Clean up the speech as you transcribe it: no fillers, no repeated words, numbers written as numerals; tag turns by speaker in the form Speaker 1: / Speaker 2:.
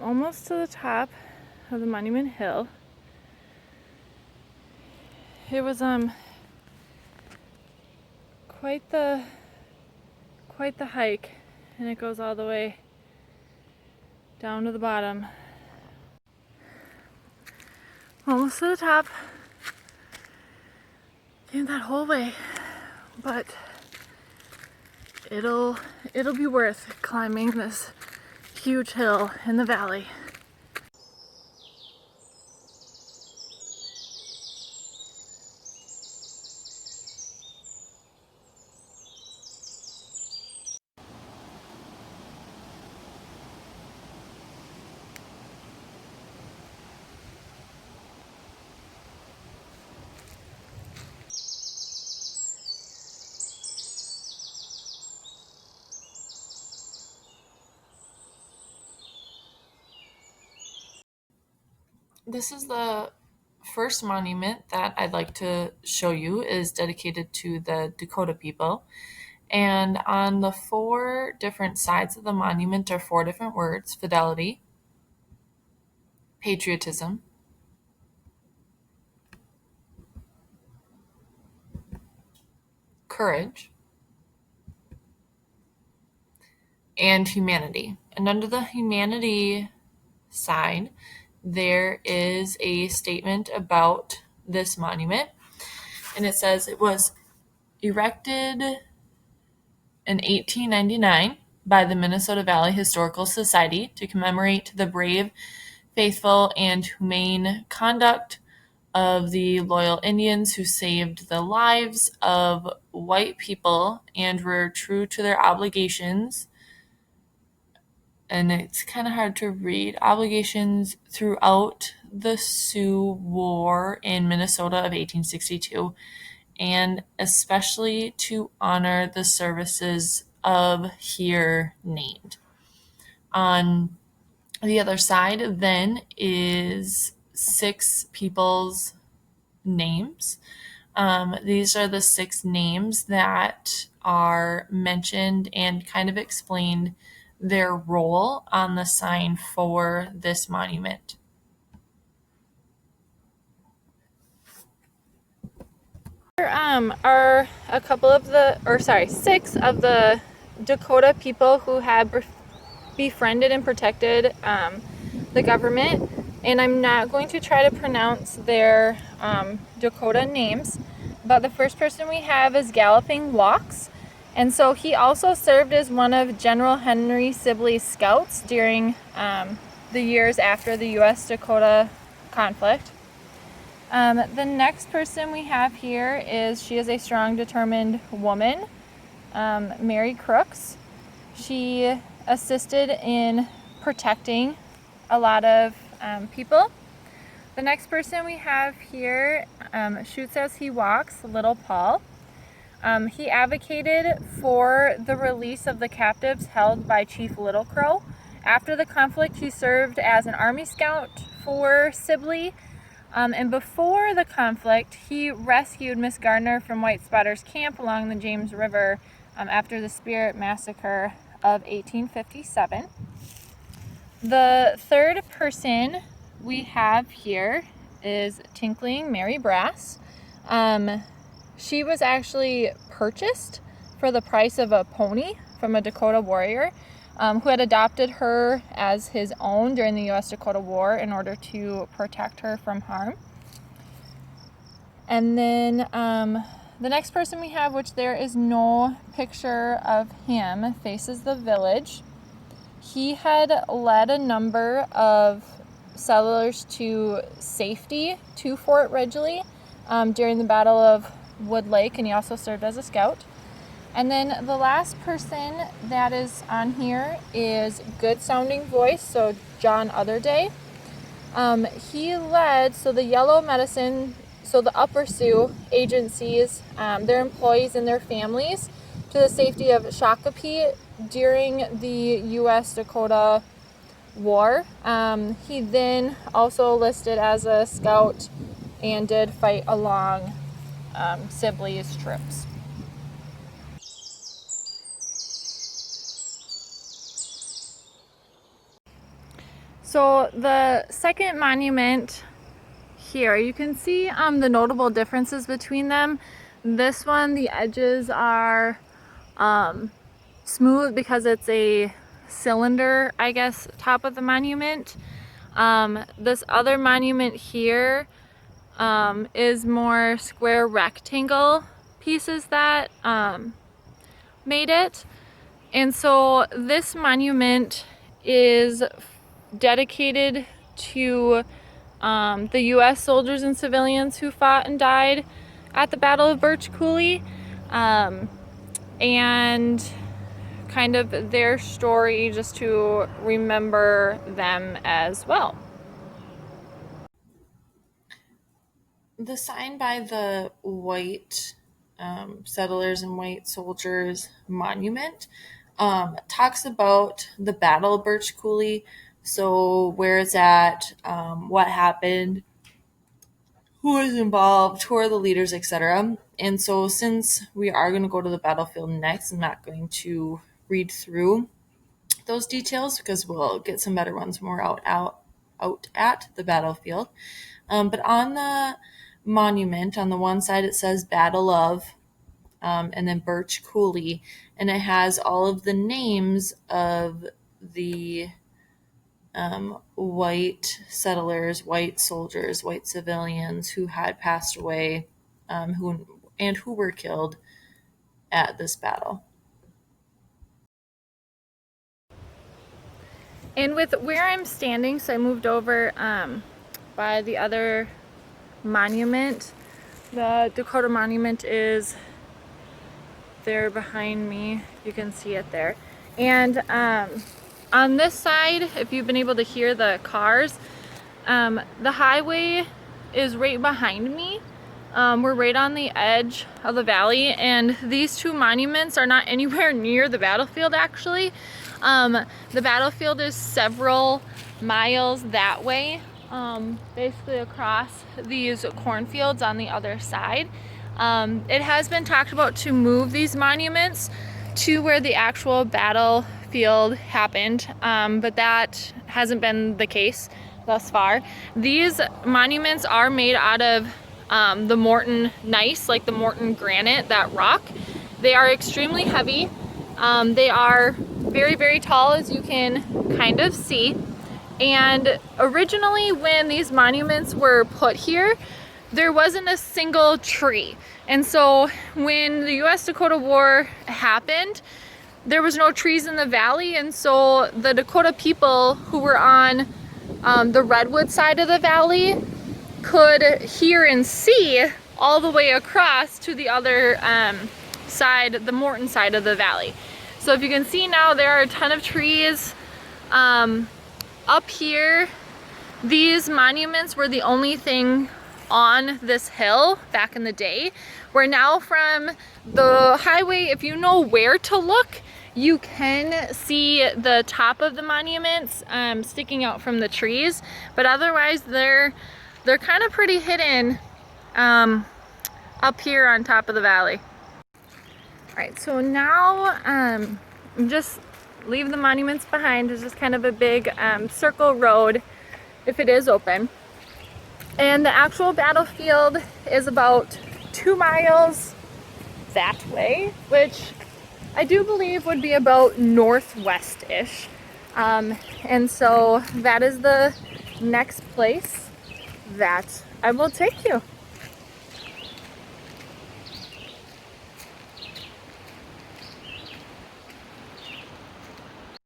Speaker 1: almost to the top of the Monument Hill. It was quite the hike, and it goes all the way down to the bottom. Almost to the top. Came that whole way, but it'll be worth climbing this huge hill in the valley. This is the first monument that I'd like to show you is dedicated to the Dakota people. And on the 4 different sides of the monument are 4 different words: fidelity, patriotism, courage, and humanity. And under the humanity side, there is a statement about this monument. And it says it was erected in 1899 by the Minnesota Valley Historical Society to commemorate the brave, faithful, and humane conduct of the loyal Indians who saved the lives of white people and were true to their obligations. And it's kind of hard to read. Obligations throughout the Sioux War in Minnesota of 1862, and especially to honor the services of here named. On the other side then is 6 people's names. These are the 6 names that are mentioned and kind of explained their role on the sign for this monument. Here are a couple of 6 of the Dakota people who have befriended and protected the government. And I'm not going to try to pronounce their Dakota names, but the first person we have is Galloping Walks. And so he also served as one of General Henry Sibley's scouts during the years after the U.S.-Dakota conflict. The next person we have here she is a strong, determined woman, Mary Crooks. She assisted in protecting a lot of people. The next person we have here shoots as he walks, Little Paul. He advocated for the release of the captives held by Chief Little Crow. After the conflict, he served as an Army Scout for Sibley. And before the conflict, he rescued Miss Gardner from White Spotter's camp along the James River after the Spirit Massacre of 1857. The third person we have here is Tinkling Mary Brass. She was actually purchased for the price of a pony from a Dakota warrior who had adopted her as his own during the U.S.-Dakota War in order to protect her from harm. And then the next person we have, which there is no picture of him, faces the village. He had led a number of settlers to safety to Fort Ridgely during the Battle of Wood Lake, and he also served as a scout. And then the last person that is on here is Good Sounding Voice, so John Otherday. He led, the Yellow Medicine, the Upper Sioux agencies, their employees and their families to the safety of Shakopee during the U.S.-Dakota War. He then also listed as a scout and did fight along Sibley's troops. So the second monument here, you can see the notable differences between them. This one, the edges are smooth because it's a cylinder, I guess, top of the monument. This other monument here is more square rectangle pieces that made it. And so this monument is dedicated to the US soldiers and civilians who fought and died at the Battle of Birch, Coulee, and kind of their story, just to remember them as well. The sign by the white settlers and white soldiers monument talks about the Battle of Birch Coulee, so where it's at, what happened, who was involved, who are the leaders, etc. And so since we are going to go to the battlefield next, I'm not going to read through those details because we'll get some better ones when we're out at the battlefield. But on the monument, on the one side it says Battle of, and then Birch Coulee, and it has all of the names of the white settlers, white soldiers, white civilians who had passed away, who were killed at this battle. And with where I'm standing, so I moved over by the other monument. The Dakota monument is there behind me. You can see it there. And on this side, if you've been able to hear the cars, the highway is right behind me. We're right on the edge of the valley, and these two monuments are not anywhere near the battlefield actually. The battlefield is several miles that way, basically across these cornfields on the other side. It has been talked about to move these monuments to where the actual battlefield happened, but that hasn't been the case thus far. These monuments are made out of the Morton gneiss, like the Morton granite, that rock. They are extremely heavy. They are very, very tall, as you can kind of see. And originally when these monuments were put here, there wasn't a single tree. And so when the US Dakota War happened, there was no trees in the valley, and so the Dakota people who were on the redwood side of the valley could hear and see all the way across to the other side, the Morton side of the valley. So if you can see now, there are a ton of trees up here. These monuments were the only thing on this hill back in the day, where now from the highway, if you know where to look, you can see the top of the monuments sticking out from the trees, but otherwise they're kind of pretty hidden up here on top of the valley. All right, so now I'm just leave the monuments behind. There's just kind of a big circle road if it is open. And the actual battlefield is about 2 miles that way, which I do believe would be about northwest-ish. And so that is the next place that I will take you.